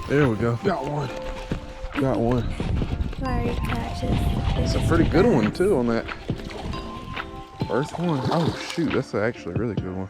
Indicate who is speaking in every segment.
Speaker 1: There we go. Got one. Got one.
Speaker 2: Larry catches.
Speaker 1: It's a pretty good one too on that first one. Oh shoot, that's actually a really good one.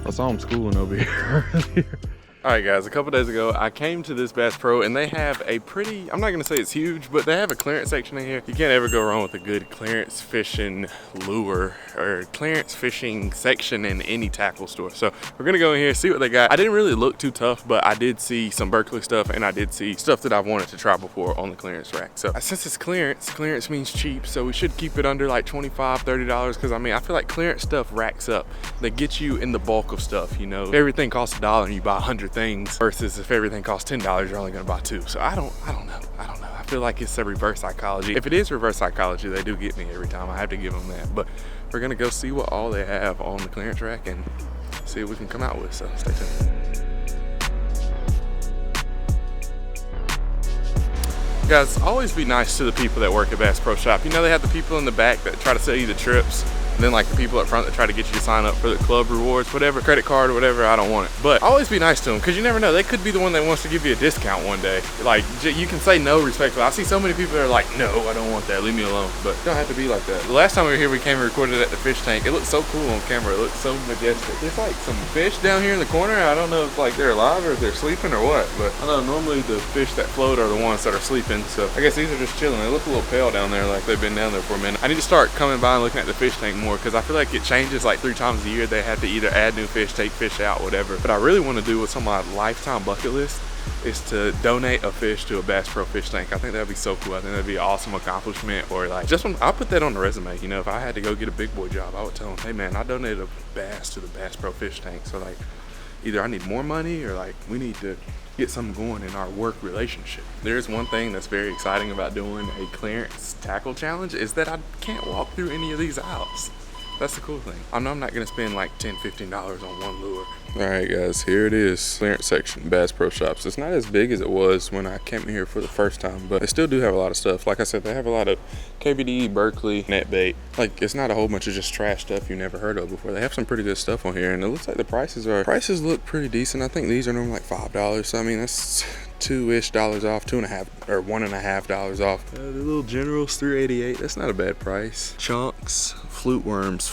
Speaker 1: I saw him schooling over here earlier. All right guys, a couple days ago, I came to this Bass Pro and they have a pretty, I'm not gonna say it's huge, but they have a clearance section in here. You can't ever go wrong with a good clearance fishing lure or clearance fishing section in any tackle store. So we're gonna go in here, see what they got. I didn't really look too tough, but I did see some Berkley stuff and I did see stuff that I've wanted to try before on the clearance rack. So since it's clearance means cheap, so we should keep it under like $25, $30, because I mean, I feel like clearance stuff racks up. They get you in the bulk of stuff, you know. If everything costs $1 and you buy 100 things versus if everything costs $10, you're only gonna buy 2. So I don't know. I feel like it's a reverse psychology. If it is reverse psychology, they do get me every time. I have to give them that. But we're gonna go see what all they have on the clearance rack and see what we can come out with. So stay tuned. Guys, always be nice to the people that work at Bass Pro Shop. You know, they have the people in the back that try to sell you the trips. And then like the people up front that try to get you to sign up for the club rewards, whatever, credit card or whatever, I don't want it. But always be nice to them, because you never know. They could be the one that wants to give you a discount one day. Like, you can say no respectfully. I see so many people that are like, no, I don't want that, leave me alone. But you don't have to be like that. The last time we were here, we came and recorded at the fish tank. It looked so cool on camera. It looked so majestic. There's like some fish down here in the corner. I don't know if like they're alive or if they're sleeping or what, but I know normally the fish that float are the ones that are sleeping. So I guess these are just chilling. They look a little pale down there, like they've been down there for a minute. I need to start coming by and looking at the fish tank more, because I feel like it changes like 3 times a year. They have to either add new fish, take fish out, whatever. But I really want to do what's on my lifetime bucket list is to donate a fish to a Bass Pro fish tank. I think that'd be so cool. I think that'd be an awesome accomplishment. Or like, I'll put that on the resume. You know, if I had to go get a big boy job, I would tell them, hey man, I donated a bass to the Bass Pro fish tank. So like, either I need more money or like we need to get something going in our work relationship. There's one thing that's very exciting about doing a clearance tackle challenge is that I can't walk through any of these aisles. That's the cool thing. I know I'm not gonna spend like $10, $15 on one lure. All right guys, here it is, clearance section, Bass Pro Shops. It's not as big as it was when I came here for the first time, but they still do have a lot of stuff. Like I said, they have a lot of KVD, Berkley, net bait. Like, it's not a whole bunch of just trash stuff you never heard of before. They have some pretty good stuff on here, and it looks like the prices look pretty decent. I think these are normally like $5, so I mean, that's $2-ish off, $2.50 or $1.50 off. The little Generals, $3.88. That's not a bad price. Chunks, flute worms,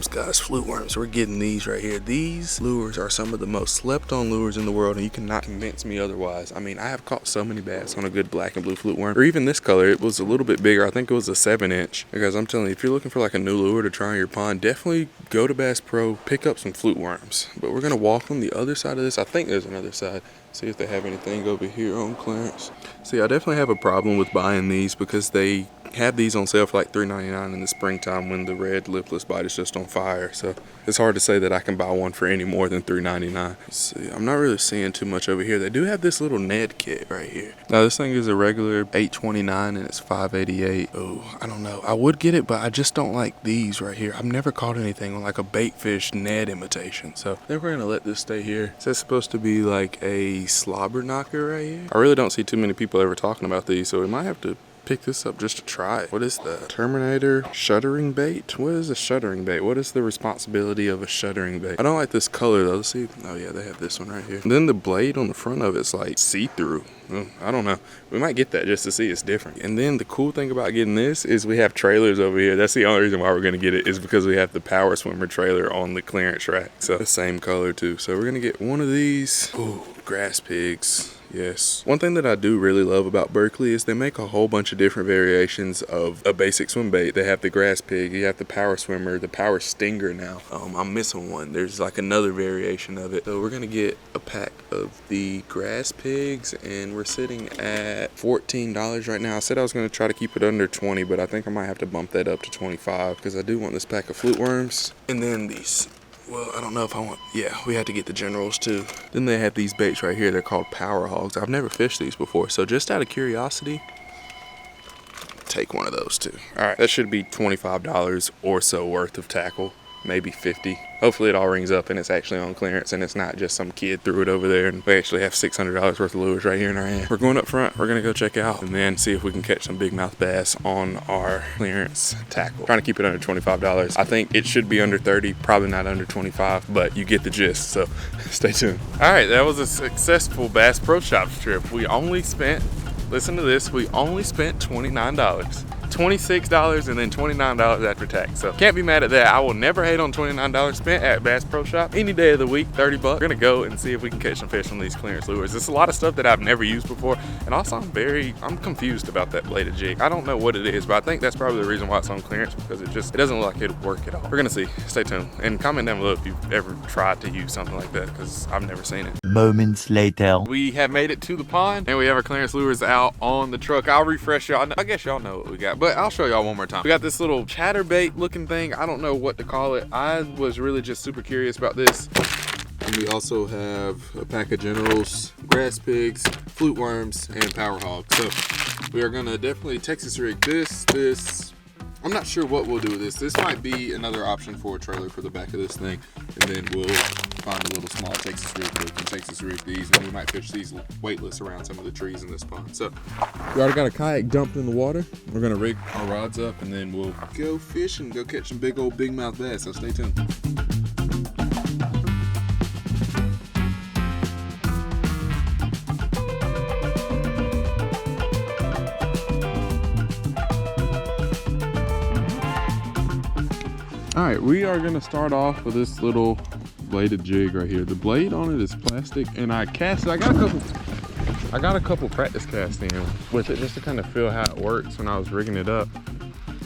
Speaker 1: guys, flute worms. We're getting these right here. These lures are some of the most slept on lures in the world, and you cannot convince me otherwise. I mean, I have caught so many bass on a good black and blue flute worm, or even this color. It was a little bit bigger. I think it was a 7-inch. Guys, I'm telling you, if you're looking for like a new lure to try in your pond, definitely go to Bass Pro, pick up some flute worms. But we're gonna walk on the other side of this. I think there's another side. See if they have anything over here on clearance. See, I definitely have a problem with buying these because they have these on sale for like $3.99 in the springtime when the red lipless bite is just on fire. So it's hard to say that I can buy one for any more than $3.99. See, I'm not really seeing too much over here. They do have this little Ned kit right here. Now this thing is a regular $8.29 and it's $5.88. Oh, I don't know. I would get it, but I just don't like these right here. I've never caught anything on like a bait fish Ned imitation. So I think we're gonna let this stay here. Is that supposed to be like a slobber knocker right here? I really don't see too many people ever talking about these, so we might have to pick this up just to try it. What is that? Terminator shuttering bait? What is a shuttering bait? What is the responsibility of a shuttering bait? I don't like this color though. Let's see. Oh yeah, they have this one right here. And then the blade on the front of it's like see-through. I don't know. We might get that just to see it's different. And then the cool thing about getting this is we have trailers over here. That's the only reason why we're gonna get it, is because we have the Power Swimmer trailer on the clearance rack. So the same color too. So we're gonna get one of these. Ooh, grass pigs. Yes. One thing that I do really love about Berkley is they make a whole bunch of different variations of a basic swim bait. They have the grass pig, you have the Power Swimmer, the Power Stinger now. I'm missing one. There's like another variation of it. So we're gonna get a pack of the grass pigs, and we're sitting at $14 right now. I said I was gonna try to keep it under 20, but I think I might have to bump that up to 25 because I do want this pack of flute worms. And then these. Well, I don't know if I want, yeah, we had to get the Generals too. Then they have these baits right here. They're called Power Hogs. I've never fished these before, so just out of curiosity, take one of those too. All right, that should be $25 or so worth of tackle. maybe 50. Hopefully it all rings up and it's actually on clearance and it's not just some kid threw it over there, and we actually have $600 worth of lures right here in our hand. We're going up front, we're gonna go check out and then see if we can catch some bigmouth bass on our clearance tackle. Trying to keep it under $25. I think it should be under 30, probably not under 25, but you get the gist, so stay tuned. All right, that was a successful Bass Pro Shops trip. We only spent, listen to this, we only spent $29. $26 and then $29 after tax. So can't be mad at that. I will never hate on $29 spent at Bass Pro Shop. Any day of the week, 30 bucks. We're gonna go and see if we can catch some fish on these clearance lures. It's a lot of stuff that I've never used before. And also I'm confused about that bladed jig. I don't know what it is, but I think that's probably the reason why it's on clearance, because it doesn't look like it'll work at all. We're gonna see, stay tuned. And comment down below if you've ever tried to use something like that, because I've never seen it.
Speaker 3: Moments later.
Speaker 1: We have made it to the pond and we have our clearance lures out on the truck. I'll refresh y'all. I guess y'all know what we got, but I'll show y'all one more time. We got this little chatterbait looking thing. I don't know what to call it. I was really just super curious about this. And we also have a pack of generals, grass pigs, flute worms, and power hogs. So we are gonna definitely Texas rig this. I'm not sure what we'll do with this. This might be another option for a trailer for the back of this thing. And then we'll find a little small Texas rig that can Texas rig these, and we might fish these weightless around some of the trees in this pond. So we already got a kayak dumped in the water. We're gonna rig our rods up and then we'll go fish and go catch some big old bigmouth bass. So stay tuned. All right, we are gonna start off with this little bladed jig right here. The blade on it is plastic, and I cast it. I got a couple practice casts in with it just to kind of feel how it works when I was rigging it up.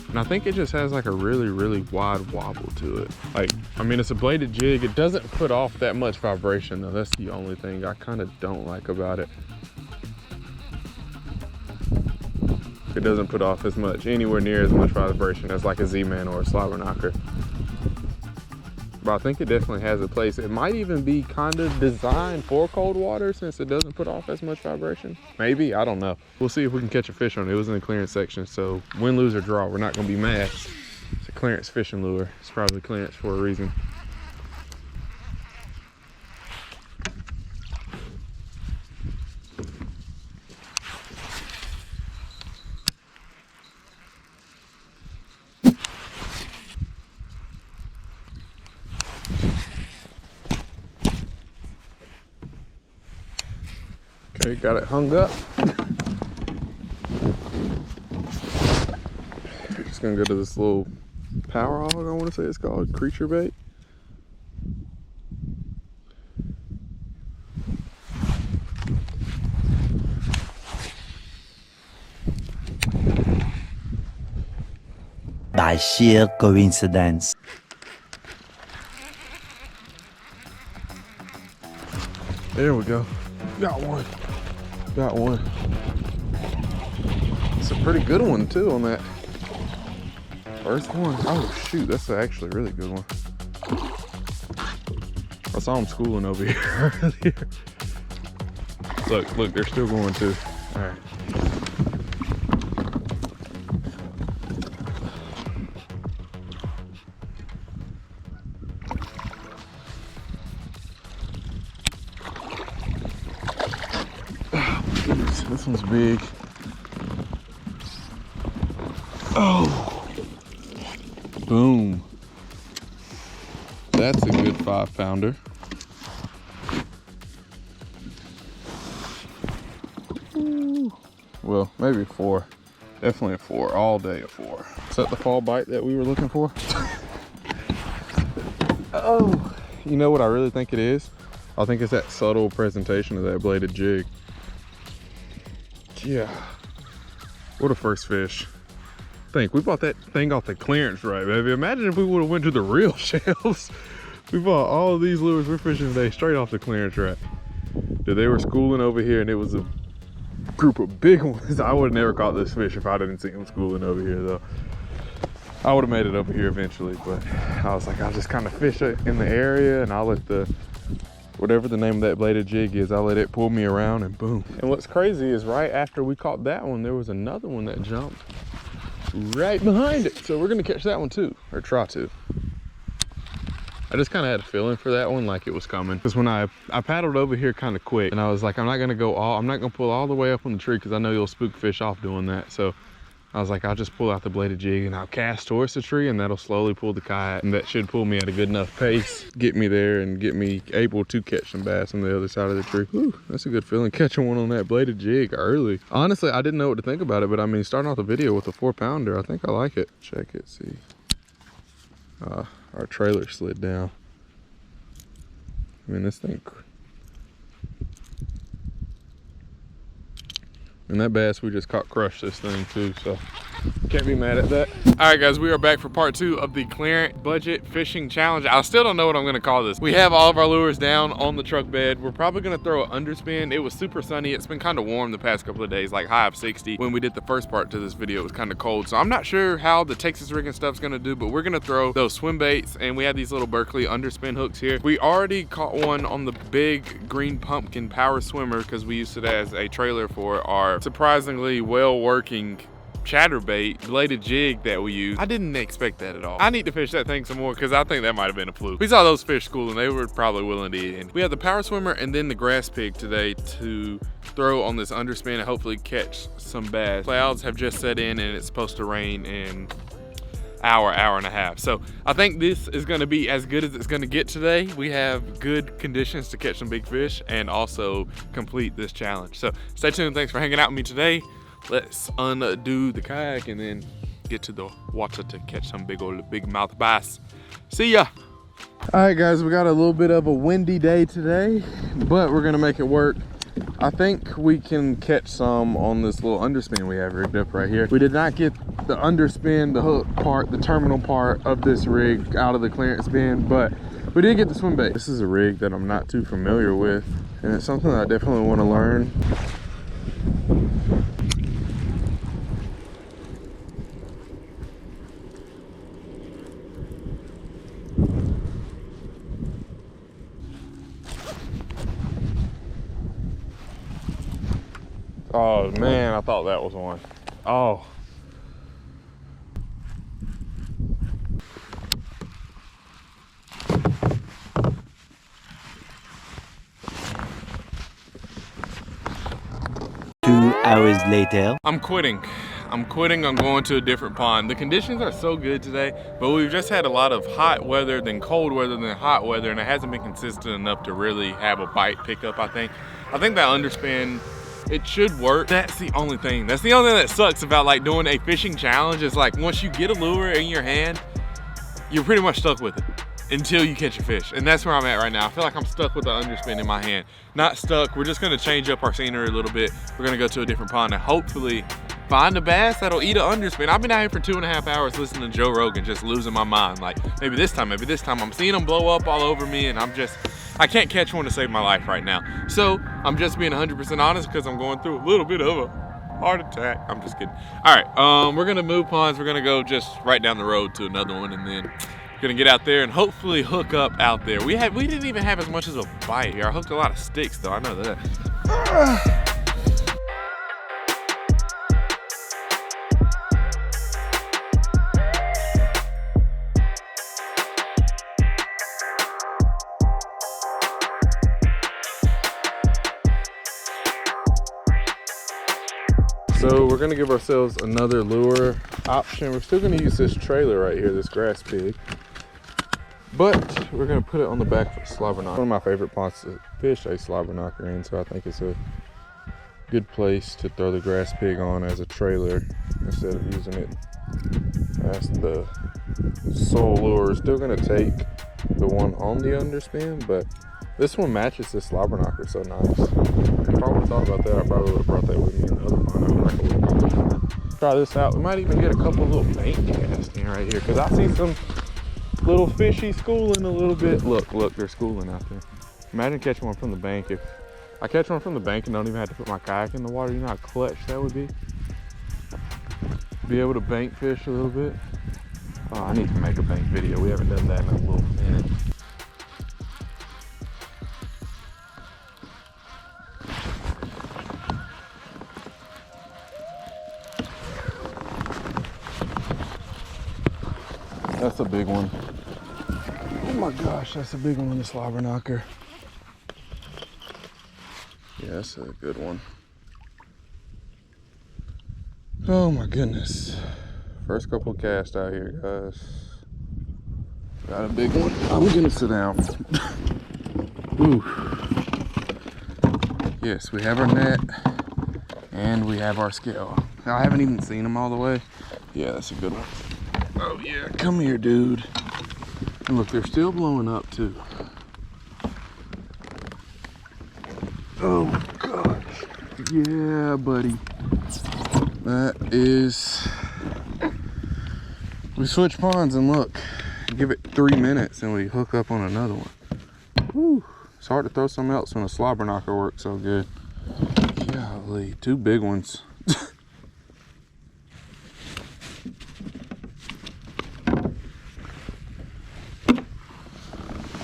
Speaker 1: And I think it just has like a really wide wobble to it. Like, I mean, it's a bladed jig. It doesn't put off that much vibration though. That's the only thing I kind of don't like about it. It doesn't put off as much, anywhere near as much vibration as like a Z-Man or a slobber knocker. But I think it definitely has a place. It might even be kind of designed for cold water since it doesn't put off as much vibration. Maybe, I don't know. We'll see if we can catch a fish on it. It was in the clearance section, so win, lose, or draw, we're not gonna be mad. It's a clearance fishing lure. It's probably clearance for a reason. Okay, got it hung up. Just gonna go to this little power hog, I wanna say it's called, creature bait.
Speaker 3: By sheer coincidence.
Speaker 1: There we go. Got one. Got one. It's a pretty good one too on that first one. Oh shoot, that's actually a really good one. I saw him schooling over here earlier. Look, they're still going too. All right. This one's big. Oh, boom. That's a good 5-pounder. Well, maybe 4. Definitely a 4, all day a 4. Is that the fall bite that we were looking for? Oh, you know what I really think it is? I think it's that subtle presentation of that bladed jig. Yeah, what a first fish. Think we bought that thing off the clearance right, baby. Imagine if we would have went to the real shelves. We bought all of these lures we're fishing today straight off the clearance rack. Dude, they were schooling over here and it was a group of big ones. I would have never caught this fish if I didn't see them schooling over here though. I would have made it over here eventually, but I was like, I'll just kind of fish it in the area and I'll let whatever the name of that bladed jig is, I'll let it pull me around and boom. And what's crazy is right after we caught that one, there was another one that jumped right behind it. So we're gonna catch that one too, or try to. I just kind of had a feeling for that one, like it was coming. Because when I paddled over here kind of quick, and I was like, I'm not gonna pull all the way up on the tree because I know you'll spook fish off doing that. So I was like, I'll just pull out the bladed jig and I'll cast towards the tree, and that'll slowly pull the kayak, and that should pull me at a good enough pace, get me there and get me able to catch some bass on the other side of the tree. Whew, that's a good feeling, catching one on that bladed jig early. Honestly, I didn't know what to think about it, but I mean, starting off the video with a 4-pounder, I think I like it. Check it, see. Our trailer slid down. I mean, this thing, and that bass we just caught crushed this thing too, so can't be mad at that. All right, guys, we are back for part 2 of the Clarent Budget Fishing Challenge. I still don't know what I'm gonna call this. We have all of our lures down on the truck bed. We're probably gonna throw an underspin. It was super sunny. It's been kind of warm the past couple of days, like high of 60. When we did the first part to this video, it was kind of cold. So I'm not sure how the Texas rigging stuff's gonna do, but we're gonna throw those swim baits, and we have these little Berkley underspin hooks here. We already caught one on the big green pumpkin power swimmer because we used it as a trailer for our surprisingly well working chatterbait bladed jig that we use. I didn't expect that at all. I need to fish that thing some more because I think that might have been a fluke. We saw those fish schooling. They were probably willing to eat it. We have the power swimmer and then the grass pig today to throw on this underspin and hopefully catch some bass. Clouds have just set in and it's supposed to rain in hour and a half. So I think this is going to be as good as it's going to get today. We have good conditions to catch some big fish and also complete this challenge. So stay tuned. Thanks for hanging out with me today. Let's undo the kayak and then get to the water to catch some big mouth bass. See ya. All right, guys, we got a little bit of a windy day today, but we're gonna make it work. I think we can catch some on this little underspin we have rigged up right here. We did not get the underspin, the hook part, the terminal part of this rig out of the clearance bin, but we did get the swim bait. This is a rig that I'm not too familiar with, and it's something that I definitely want to learn. Oh man, I thought that was one. Oh.
Speaker 3: Two hours later.
Speaker 1: I'm quitting. I'm going to a different pond. The conditions are so good today, but we've just had a lot of hot weather, then cold weather, then hot weather, and it hasn't been consistent enough to really have a bite pickup, I think. I think that underspin, it should work. That's the only thing. That's the only thing that sucks about like doing a fishing challenge is like once you get a lure in your hand, you're pretty much stuck with it until you catch a fish. And that's where I'm at right now. I feel like I'm stuck with the underspin in my hand. Not stuck. We're just gonna change up our scenery a little bit. We're gonna go to a different pond and hopefully find a bass that'll eat an underspin. I've been out here for 2.5 hours listening to Joe Rogan, just losing my mind. Like maybe this time. I'm seeing them blow up all over me and I can't catch one to save my life right now. So I'm just being 100% honest because I'm going through a little bit of a heart attack. I'm just kidding. All right, we're gonna move ponds. We're gonna go just right down the road to another one and then gonna get out there and hopefully hook up out there. We didn't even have as much as a bite here. I hooked a lot of sticks though, I know that. So we're gonna give ourselves another lure option. We're still gonna use this trailer right here, this grass pig, but we're gonna put it on the back of a slobber knocker. One of my favorite ponds to fish a slobber knocker in, so I think it's a good place to throw the grass pig on as a trailer instead of using it as the sole lure. Still gonna take the one on the underspin, but this one matches the slobber knocker so nice. If I would have thought about that, I probably would have brought that with me in the other pond. I feel like I would have try this out. We might even get a couple little bank casts in right here because I see some little fishy schooling a little bit. Look, they're schooling out there. Imagine catching one from the bank. If I catch one from the bank and don't even have to put my kayak in the water, you know how clutch that would be? Be able to bank fish a little bit. Oh, I need to make a bank video. We haven't done that in a little minute. That's a big one. my gosh, that's a big one, the slobber knocker. Yeah, that's a good one. Oh my goodness. First couple casts out here, guys. Got a big one. I'm gonna sit down. Ooh. Yes, we have our net and we have our scale. I haven't even seen them all the way. Yeah, that's a good one. Oh yeah, come here, dude. And look, they're still blowing up too. Oh gosh. Yeah, buddy. That is, we switch ponds and look, give it 3 minutes and we hook up on another one. Whew. It's hard to throw something else when a slobber knocker works so good. Golly, 2 big ones.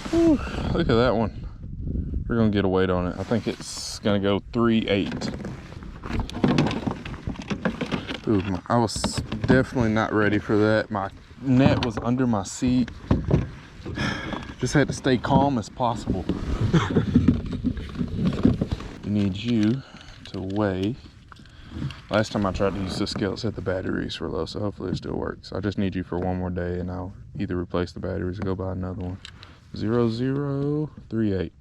Speaker 1: Whew. Look at that one. We're gonna get a weight on it. I think it's gonna go 3.8. Ooh, I was definitely not ready for that. My net was under my seat. Just had to stay calm as possible. We need you to weigh. Last time I tried to use the scale, it said the batteries were low, so hopefully it still works. I just need you for one more day and I'll either replace the batteries or go buy another one. 0038.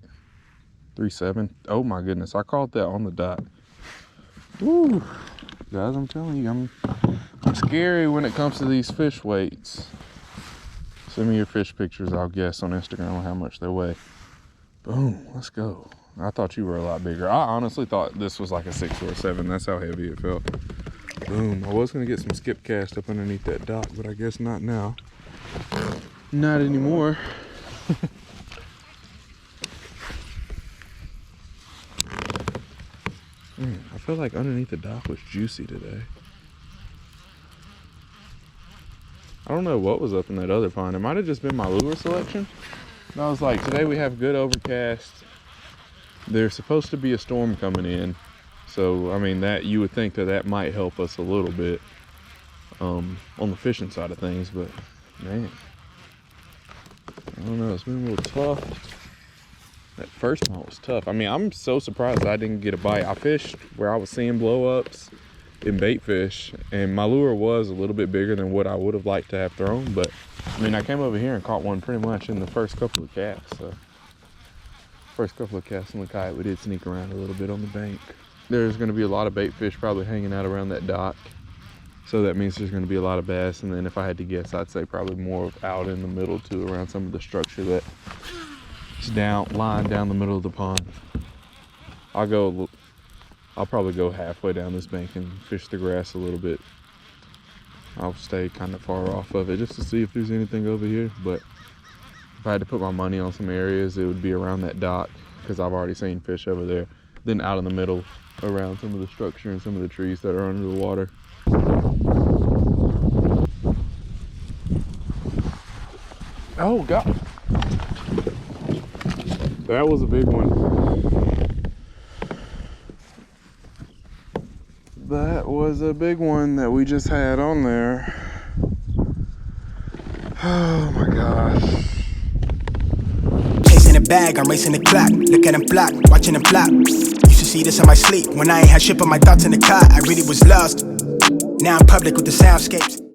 Speaker 1: 37. Oh my goodness, I called that on the dot. Woo. Guys, I'm telling you, I'm scary when it comes to these fish weights. Send me your fish pictures, I'll guess on Instagram how much they weigh. Boom, let's go. I thought you were a lot bigger. I honestly thought this was like a 6 or a 7. That's how heavy it felt. Boom, I was gonna get some skip cast up underneath that dock, but I guess not now. Not anymore. I feel like underneath the dock was juicy today. I don't know what was up in that other pond. It might have just been my lure selection. And I was like, today we have good overcast. There's supposed to be a storm coming in. So, I mean, that you would think that that might help us a little bit on the fishing side of things, but man, I don't know, it's been a little tough. That first one was tough. I mean, I'm so surprised I didn't get a bite. I fished where I was seeing blow-ups in bait fish, and my lure was a little bit bigger than what I would have liked to have thrown, but I mean, I came over here and caught one pretty much in the first couple of casts. So first couple of casts on the kite, we did sneak around a little bit on the bank. There's going to be a lot of bait fish probably hanging out around that dock, so that means there's going to be a lot of bass. And then if I had to guess, I'd say probably more out in the middle too, around some of the structure that lying down the middle of the pond. I'll probably go halfway down this bank and fish the grass a little bit. I'll stay kind of far off of it just to see if there's anything over here, but if I had to put my money on some areas, it would be around that dock because I've already seen fish over there. Then out in the middle around some of the structure and some of the trees that are under the water. Oh God. That was a big one. That was a big one that we just had on there. Oh my gosh.
Speaker 4: Chasing a bag, I'm racing the clock. Look at him flock, watching him flop. Used to see this in my sleep. When I ain't had shit but my thoughts in the car, I really was lost. Now I'm public with the soundscapes.